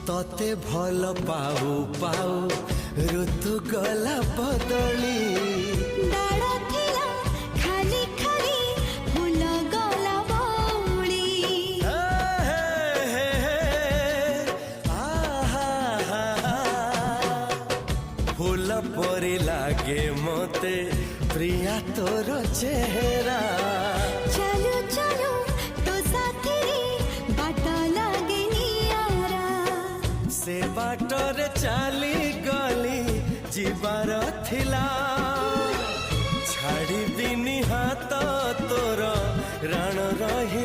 तते भल पाऊ पाऊ ऋतु गला बदली डाळ थिला खाली खाली फूल गला बौली फूल परी लागे मते प्रिया तोर चेहरा चलो चलो तो साथी बाट लागे नियारा से बाटरे चली गली जीवार थिला छाड़ी दिनी हाथ तोर राण रही